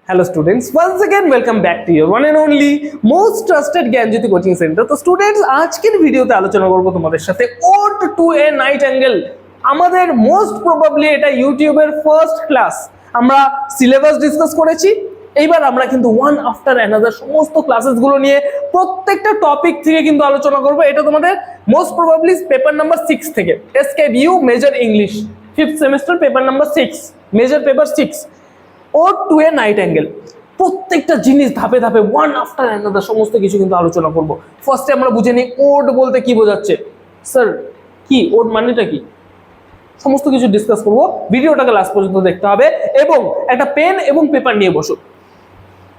Hello students, once again welcome back to your one and only most trusted Gyanjyoti coaching centre. তো students, আজকের ভিডিওতে আলোচনা করব তোমাদের সাথে ode to a nightingale. আমাদের মোস্ট প্রবাবলি এটা ইউটিউবের ফার্স্ট ক্লাস। আমরা সিলেবাস ডিসকাস করেছি, এইবার আমরা কিন্তু ওয়ান আফটার অ্যানাদার সমস্ত ক্লাসেসগুলো নিয়ে প্রত্যেকটা টপিক থেকে কিন্তু আলোচনা করব। এটা তোমাদের মোস্ট প্রবাবলি পেপার নাম্বার 6 থেকে, SKBU major English 5th semester paper number 6, major paper 6, ode to a nightingale. প্রত্যেকটা জিনিস ধাপে ধাপে ওয়ান আফটার অ্যানাদার সমস্ত কিছু কিন্তু আলোচনা করব। ফার্স্টে আমরা বুঝে নিই ওড বলতে কি বোঝাচ্ছে। স্যার কি ওড মানেটা কি, সমস্ত কিছু ডিসকাস করব। ভিডিওটাকে লাস্ট পর্যন্ত দেখতে হবে এবং একটা পেন এবং পেপার নিয়ে বসো।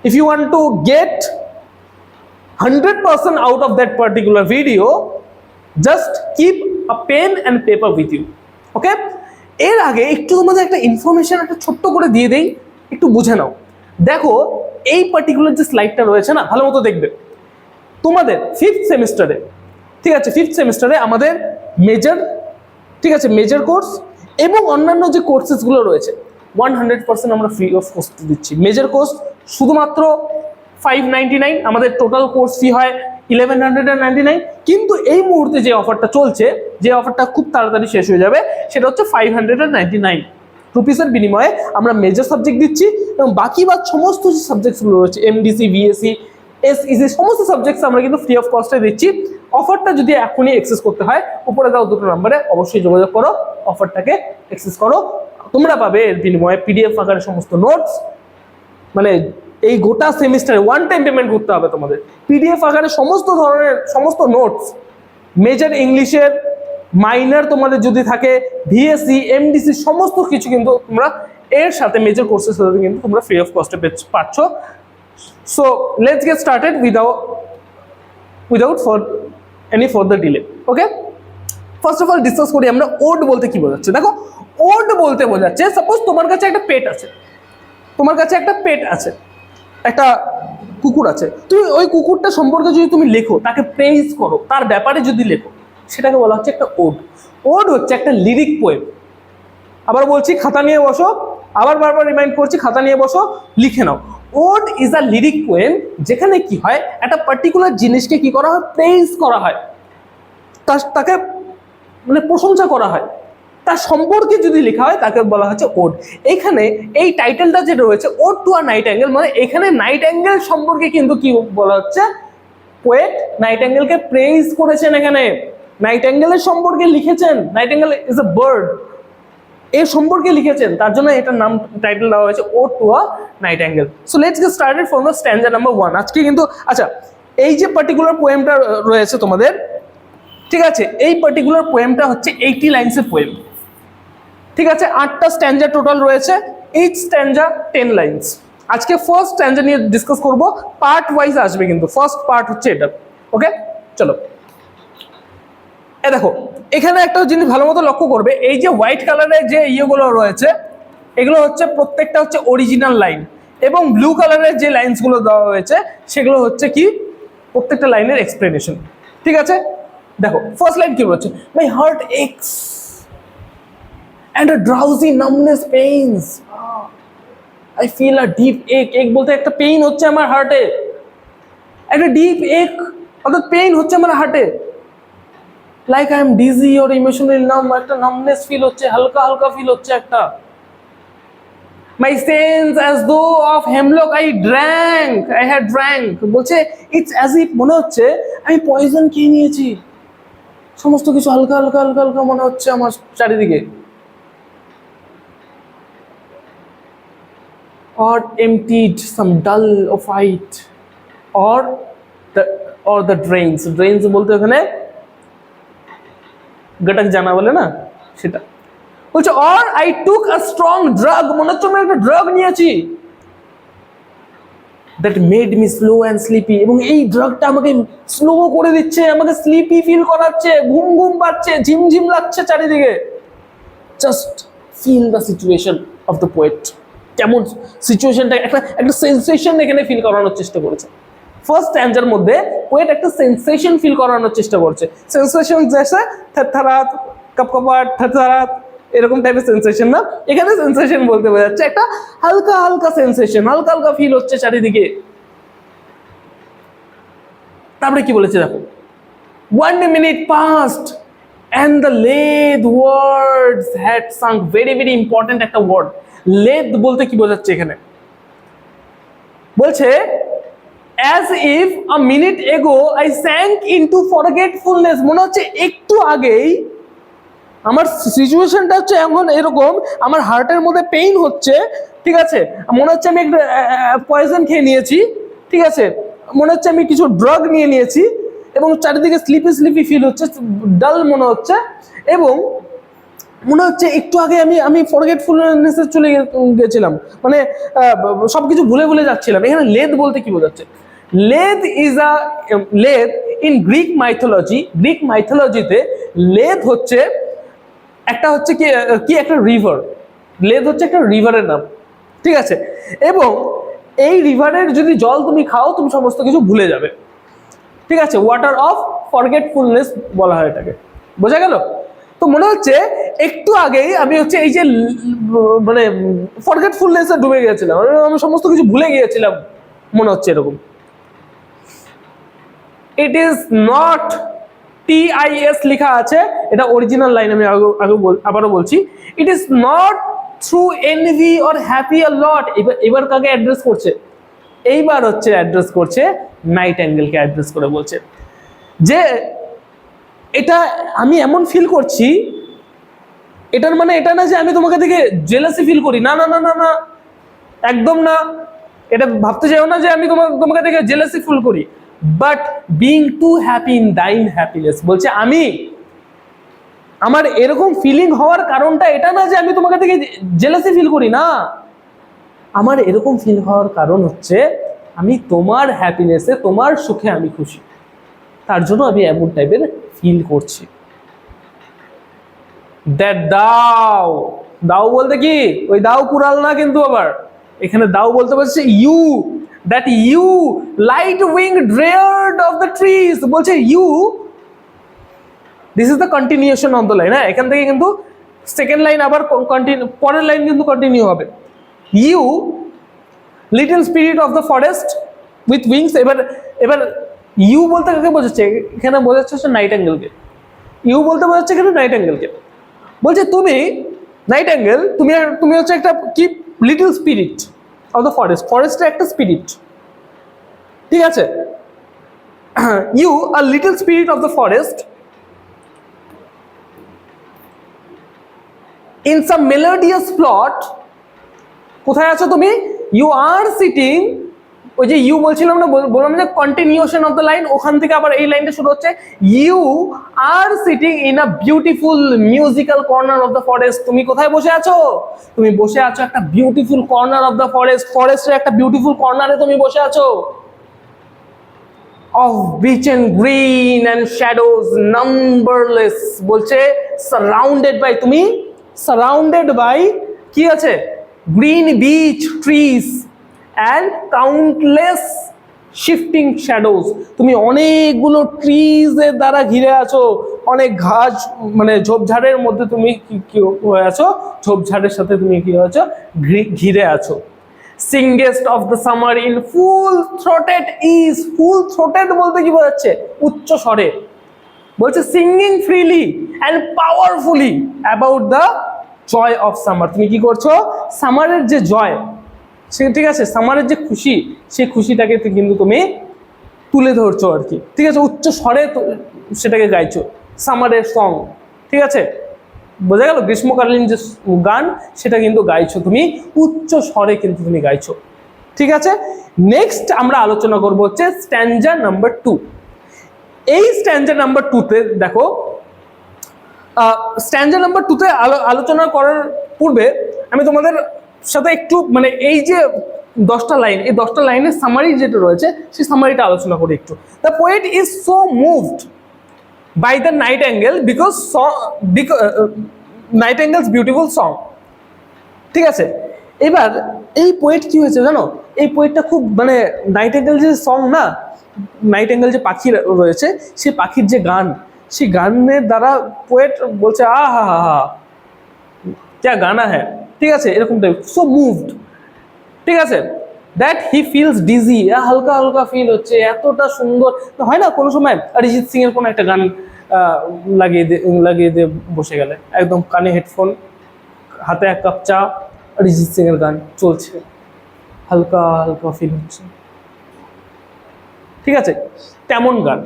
If you want to get 100% out of that particular video, just keep a pen and paper with you. Okay, এর আগে একটু তোমাদের একটা ইনফরমেশন একটা ছোট্ট করে দিয়ে দেই, একটু বুঝে নাও। দেখো এই পার্টিকুলার যে স্লাইডটা রয়েছে না, ভালো মতো দেখবে। তোমাদের 5th সেমিস্টারে, ঠিক আছে, 5th সেমিস্টারে আমাদের মেজর, ঠিক আছে, মেজর কোর্স এবং অন্যান্য যে কোর্সেসগুলো রয়েছে 100% আমরা ফ্রি অফ কস্ট দিচ্ছি। মেজর কোর্স শুধুমাত্র 599, আমাদের টোটাল কোর্স ফি হয় 1199, কিন্তু এই মুহূর্তে যে অফারটা চলছে, যে অফারটা খুব তাড়াতাড়ি শেষ হয়ে যাবে, সেটা হচ্ছে 599 রুপিসের বিনিময়ে আমরা মেজর সাবজেক্ট দিচ্ছি এবং বাকি সমস্ত যে সাবজেক্টসগুলো রয়েছে এমডিসি, বিএসসি, এসইসি সমস্ত সাবজেক্টস আমরা কিন্তু ফ্রি অফ কস্টে দিচ্ছি। অফারটা যদি এখনই অ্যাক্সেস করতে হয়, উপরে দাও দুটো নম্বরে অবশ্যই যোগাযোগ করো, অফারটাকে অ্যাক্সেস করো। তোমরা পাবে এর বিনিময়ে পিডিএফ আকারে সমস্ত নোটস, মানে এই গোটা সেমিস্টারে ওয়ান টাইম পেমেন্ট করতে হবে তোমাদের। পিডিএফ আকারে সমস্ত ধরনের সমস্ত নোটস, মেজর ইংলিশের, মাইনার তোমাদের যদি থাকে, ভিএসসি, এমডিসি সমস্ত কিছু কিন্তু তোমরা এর সাথে মেজর কোর্সের সাথে কিন্তু তোমরা ফ্রি অফ কস্টে পাচ্ছ। So let's get started without for any further delay. Okay, first of all discuss করি আমরা ওড বলতে কি বোঝাচ্ছে। দেখো ওড বলতে বোঝাচ্ছে, সাপোজ তোমার কাছে একটা পেট আছে, তোমার কাছে একটা পেট আছে, একটা কুকুর আছে, তুমি ওই কুকুরটা সম্পর্কে যদি তুমি লেখো, তাকে প্রেইজ করো, তার ব্যাপারে যদি লেখো, সেটাকে বলা হচ্ছে একটা ওড। ওড হচ্ছে একটা লিরিক পোয়েম। আবার বলছি খাতা নিয়ে বসো, আবার বারবার রিমাইন্ড করছি খাতা নিয়ে বসো, লিখে নাও। Ode is a lyric poem, যেখানে কি হয়, একটা পার্টিকুলার জিনিসকে কি করা হয়, প্রেইজ করা হয়, তাকে মানে প্রশংসা করা হয়, তার সম্পর্কে যদি লেখা হয় তাকে বলা হচ্ছে ওড। এইখানে এই টাইটেলটা যেটা রয়েছে ode to a nightingale, মানে এখানে নাইট অ্যাঙ্গেল সম্পর্কে কিন্তু কি বলা হচ্ছে, পোয়েট নাইট অ্যাঙ্গেলকে প্রেইজ করেছেন, এখানে নাইট অ্যাঙ্গেলের সম্পর্কে লিখেছেন। Night angle is a bird, এর সম্পর্কে লিখেছেন, তার জন্য এটার নাম টাইটেল দেওয়া হয়েছে ode to a nightingale. So let's get started from the stanza number 1। আজকে কিন্তু আচ্ছা, এই যে পার্টিকুলার পোয়েমটা রয়েছে তোমাদের, ঠিক আছে, এই পার্টিকুলার পোয়েমটা হচ্ছে 80 লাইন্সের পোয়েম, ঠিক আছে। 8টা স্ট্যান্জা টোটাল রয়েছে, ইচ স্ট্যান্জা 10 লাইন্স। আজকে ফার্স্ট স্ট্যান্জা নিয়ে ডিসকাস করব, পার্ট ওয়াইজ আসবে কিন্তু। ফার্স্ট পার্ট হচ্ছে এটা। ওকে, চলো। এ দেখো এখানে একটা জিনিস ভালো মতো লক্ষ্য করবে, এই যে হোয়াইট কালারের যে ইয়েগুলো রয়েছে, এগুলো হচ্ছে প্রত্যেকটা হচ্ছে অরিজিনাল লাইন, এবং ব্লু কালারের যে লাইন্সগুলো দেওয়া হয়েছে সেগুলো হচ্ছে কি প্রত্যেকটা লাইনের এক্সপ্লেনেশন, ঠিক আছে। দেখো ফার্স্ট লাইন কি বলছে, my heart x and a drowsy numbness pains, I feel a deep ache. এক বলতে একটা পেইন হচ্ছে আমার হার্টে, একটা ডিপ এক অর্থাৎ পেইন হচ্ছে আমার হার্টে। Like I am dizzy or emotionally numb, একটা নামনেস ফিল হচ্ছে, হালকা হালকা ফিল হচ্ছে একটা। মাই sense as though of hemlock I drank, I had drank, বলছে ইটস অ্যাজ ইফ, মনে হচ্ছে আমি পয়জন খেয়ে নিয়েছি, সমস্ত কিছু হালকা হালকা হালকা হালকা মনে হচ্ছে আমার চারিদিকে। Or emptied some dull of fight, or the drains বলতে ওখানে গটক জানা বলে না, সেটা বলছে। or I took a strong drug, মনে হচ্ছে আমি একটা ড্রাগ নিয়েছি, that made me slow and sleepy, এবং এই ড্রাগটা আমাকে স্লো করে দিচ্ছে, আমাকে স্লিপি ফিল করাচ্ছে, ঘুম ঘুম পাচ্ছে, ঝিমঝিম লাগছে চারিদিকে। Just feel the situation of the poet, কেমন সিচুয়েশনটা, একটা সেন্সেশন এখানে ফিল করানোর চেষ্টা করেছে। ফার্স্ট স্ট্যান্জার মধ্যে পোয়েট একটা সেন্সেশন ফিল করানোর চেষ্টা করছে। সেন্সেশন জেসে থরথরাত, কপকপাট, থরথরাত, এরকম টাইপের সেন্সেশন না, এখানে সেন্সেশন বলতে বোঝাচ্ছে একটা হালকা হালকা সেন্সেশন, হালকা হালকা ফিল হচ্ছে চারিদিকে। তারপরে কি বলেছে দেখো, 1 minute passed and the lathe words had sunk. very very important একটা ওয়ার্ড। লেদ বলতে কি বোঝাচ্ছে এখানে, বলছে as if a minute ago I sank into forgetfulness, মনে হচ্ছে একটু আগেই আমার সিচুয়েশনটা হচ্ছে এখন এরকম, আমার হার্টের মধ্যে পেইন হচ্ছে, ঠিক আছে, মনে হচ্ছে আমি একটা পয়জন খেয়ে নিয়েছি, ঠিক আছে, মনে হচ্ছে আমি কিছু ড্রাগ নিয়ে নিয়েছি, এবং চারিদিকে স্লিপি স্লিপি ফিল হচ্ছে, ডাল মনে হচ্ছে, এবং মনে হচ্ছে একটু আগে আমি ফরগেটফুলনেসে চলে গেছিলাম, মানে সবকিছু ভুলে ভুলে যাচ্ছিলাম। এখানে লেদ বলতে কি বোঝাচ্ছে, Lethe is a Lethe in Greek mythology, Greek মাইথোলজিতে লেদ হচ্ছে একটা হচ্ছে কি একটা রিভার, লেদ হচ্ছে একটা রিভারের নাম, ঠিক আছে, এবং এই রিভারের যদি জল তুমি খাও তুমি সমস্ত কিছু ভুলে যাবে, ঠিক আছে, ওয়াটার অফ ফরগেটফুলনেস বলা হয় এটাকে, বোঝা গেল? তো মনে হচ্ছে একটু আগেই আমি হচ্ছে এই যে মানে ফরগেটফুলনেসে ডুবে গিয়েছিলাম, আমি সমস্ত কিছু ভুলে গিয়েছিলাম, মনে হচ্ছে এরকম। ইট ইজ নট, TIS লেখা আছে, এটা অরিজিনাল লাইন, আমি আবারও বলছি, it is not through envy or happy a lot. এবার কাকে অ্যাড্রেস করছে, এইবার হচ্ছে অ্যাড্রেস করছে নাইট অ্যাঙ্গেলকে অ্যাড্রেস করে বলছে যে এটা আমি এমন ফিল করছি, এটার মানে এটা না যে আমি তোমাকে দেখে জেলাসি ফিল করি, না না না না না, একদম না, এটা ভাবতে চাও না যে আমি তোমাকে দেখে জেলাসি ফিল করি, but being two happy in thine happiness, বলছে আমি আমার এরকম ফিলিং হওয়ার কারণটা এটা না যে আমি তোমাকে দেখে জেলাসি ফিল করি, না, আমার এরকম ফিল হওয়ার কারণ হচ্ছে আমি তোমার হ্যাপিনেসে, তোমার সুখে আমি খুশি, তার জন্য আমি এমন টাইপের ফিল করছি। দ্যাট দাও, দাও বলতে কি ওই দাও কুড়াল না, কিন্তু আবার এখানে দাও বলতে বলছে ইউ, দ্যাট ইউ লাইট উইং ড্রেয়ার্ড অফ দ্য ট্রিজ, বলছে you, this is the continuation of the line. হ্যাঁ, এখান থেকে কিন্তু সেকেন্ড লাইন আবার পরের লাইন কিন্তু কন্টিনিউ হবে। You little spirit of the forest with wings, এবার ইউ বলতে কাকে বোঝাচ্ছে, এখানে বোঝাচ্ছে হচ্ছে নাইট অ্যাঙ্গেলকে, ইউ বলতে বোঝাচ্ছে এখানে নাইট অ্যাঙ্গেলকে, বলছে তুমি নাইট অ্যাঙ্গেল, তুমি হচ্ছে একটা কি little spirit of the forest, ফরেস্টের একটা স্পিরিট, ঠিক আছে, you are little spirit of the forest in some melodious plot, কোথায় আছো তুমি, ইউ আর সিটিং, ওই যে ইউ বলছিলাম না, বললাম যে কন্টিনিউশন অফ দ্য লাইন, ওখান থেকে আবার এই লাইনটা শুরু হচ্ছে, you are sitting in a beautiful musical corner of the forest, তুমি কোথায় বসে আছো, তুমি বসে আছো একটা beautiful corner of the forest, ফরেস্টের একটা বিউটিফুল কর্নারে তুমি বসে আছো, of beech and green and shadows numberless, বলছে সারাউন্ডেড বাই, তুমি সারাউন্ডেড বাই কি আছে, green beech trees and countless shifting shadows, তুমি অনেকগুলো ট্রিজের দ্বারা ঘিরে আছো, অনেক ঘাস মানে ঝোপঝাড়ের মধ্যে তুমি কি হয়ে আছো, ঝোপঝাড়ের সাথে তুমি কি হয়েছো, ঘিরে আছো। Singest of the summer in full throated ease, full throated বলতে কি বোঝাচ্ছে, উচ্চ স্বরে, বলছে singing freely and powerfully about the joy of summer, তুমি কি করছো, সামারের যে জয়, সে ঠিক আছে, সামারের যে খুশি, সেই খুশিটাকে কিন্তু তুমি তুলে ধরছো আর কি, ঠিক আছে, উচ্চ স্বরে সেটাকে গাইছো, সামারের সং, ঠিক আছে, বোঝা গেল, গ্রীষ্মকালীন যে গান সেটা কিন্তু গাইছো তুমি, উচ্চ স্বরে কিন্তু তুমি গাইছো, ঠিক আছে। নেক্সট আমরা আলোচনা করবো হচ্ছে স্ট্যাঞ্জা নাম্বার 2। এই স্ট্যাঞ্জা নাম্বার 2তে দেখো, স্ট্যাঞ্জা নাম্বার 2তে আলোচনা করার পূর্বে আমি তোমাদের সাথে একটু মানে এই যে 10টা লাইন, এই 10টা লাইনের সামারি যেটা রয়েছে সেই সামারিটা আলোচনা করি একটু। The poet is so moved by the nightingale because nightingale's beautiful song, ঠিক আছে। এবার এই পোয়েট কি হয়েছে জানো, এই পোয়েটটা খুব মানে নাইট অ্যাঙ্গেল যে সং না, নাইট অ্যাঙ্গেল যে পাখি রয়েছে সেই পাখির যে গান, সেই গানের দ্বারা পোয়েট বলছে আহা হা হা, क्या गाना है, ঠিক আছে, এরকম টাইপ, সো মুভড, ঠিক আছে, দ্যাট হি ফিলস ডিজি, হালকা হালকা ফিল হচ্ছে, এতটা সুন্দর হয় না কোনো সময় অরিজিৎ সিং এর কোনো একটা গান লাগিয়ে দিয়ে বসে গেলে, একদম কানে হেডফোন, হাতে এক কাপ চা, অরিজিৎ সিং এর গান চলছে, হালকা হালকা ফিল হচ্ছে, ঠিক আছে, তেমন গান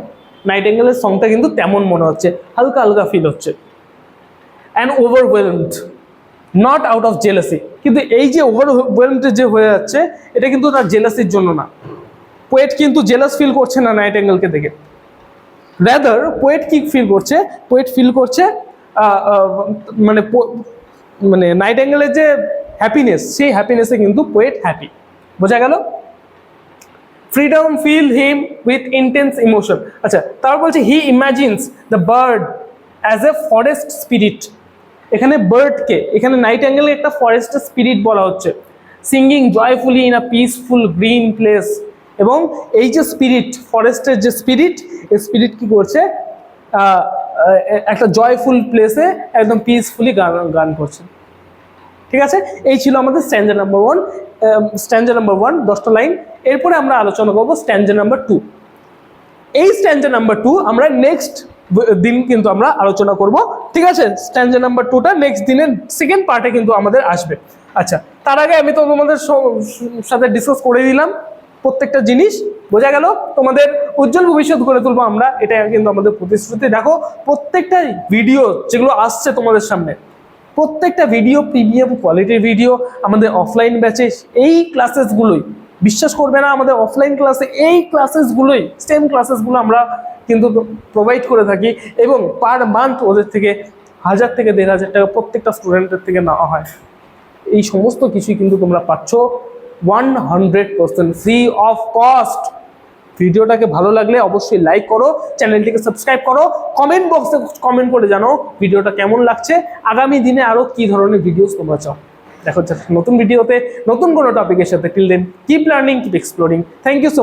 নাইটিঙ্গেলের সংটা কিন্তু তেমন মনে হচ্ছে, হালকা হালকা ফিল হচ্ছে। And overwhelmed, not out of jealousy, কিন্তু এই যে ওভারওয়েলমড যে হয়ে যাচ্ছে এটা কিন্তু তার জেলাসির জন্য না, পোয়েট কিন্তু জেলাস ফিল করছে না নাইটিঙ্গেলকে দেখে, রাদার পোয়েট কি ফিল করছে, পোয়েট ফিল করছে মানে নাইটিঙ্গেলের যে হ্যাপিনেস, সেই হ্যাপিনেসে কিন্তু পোয়েট হ্যাপি, বোঝা গেল। Freedom fill him with intense emotion, আচ্ছা তারপর বলছে he imagines the bird as a forest spirit, এখানে বার্ডকে এখানে নাইটিঙ্গেলে একটা ফরেস্টের স্পিরিট বলা হচ্ছে, singing joyfully in a peaceful green place, এবং এই যে স্পিরিট, ফরেস্টের যে স্পিরিট, এই স্পিরিট কি করছে, একটা জয়ফুল প্লেসে একদম পিসফুলি গান করছে, ঠিক আছে। এই ছিল আমাদের স্ট্যাঞ্জা নাম্বার 1, স্ট্যাঞ্জা নাম্বার 1 10টা লাইন। এরপরে আমরা আলোচনা করবো স্ট্যাঞ্জা নাম্বার 2। এই স্ট্যাঞ্জা নাম্বার 2 আমরা নেক্সট দিন কিন্তু আমরা আলোচনা করব, ঠিক আছে। স্ট্যাঞ্জা নাম্বার 2টা নেক্সট দিনের সেকেন্ড পার্টে কিন্তু আমাদের আসবে। আচ্ছা, তার আগে আমি তো তোমাদের সাথে ডিসকাস করে দিলাম প্রত্যেকটা জিনিস, বোঝা গেল। তোমাদের উজ্জ্বল ভবিষ্যৎ গড়ে তুলবো আমরা, এটা কিন্তু আমাদের প্রতিশ্রুতি। দেখো প্রত্যেকটা ভিডিও যেগুলো আসছে তোমাদের সামনে, প্রত্যেকটা ভিডিও প্রিমিয়াম কোয়ালিটির ভিডিও আমাদের অফলাইন ব্যাচে, এই ক্লাসেসগুলোই বিশ্বাস করবে না, আমাদের অফলাইন ক্লাসে এই ক্লাসেসগুলোই, স্টেম ক্লাসেসগুলো আমরা কিন্তু প্রোভাইড করে থাকি, এবং পার মান্থ ওদের থেকে 1000 থেকে 1500 টাকা প্রত্যেকটা স্টুডেন্টের থেকে নেওয়া হয়। এই সমস্ত কিছুই কিন্তু তোমরা পাচ্ছ 100% ফ্রি অফ কস্ট। ভিডিওটাকে ভালো লাগলে অবশ্যই লাইক করো, চ্যানেলটিকে সাবস্ক্রাইব করো, কমেন্ট বক্সে কমেন্ট করে জানাও ভিডিওটা কেমন লাগছে, আগামী দিনে আরও কী ধরনের ভিডিওস তোমরা চাও। দেখো নতুন ভিডিওতে নতুন কোনো টপিকের সাথে। Till then keep learning, keep exploring. Thank you so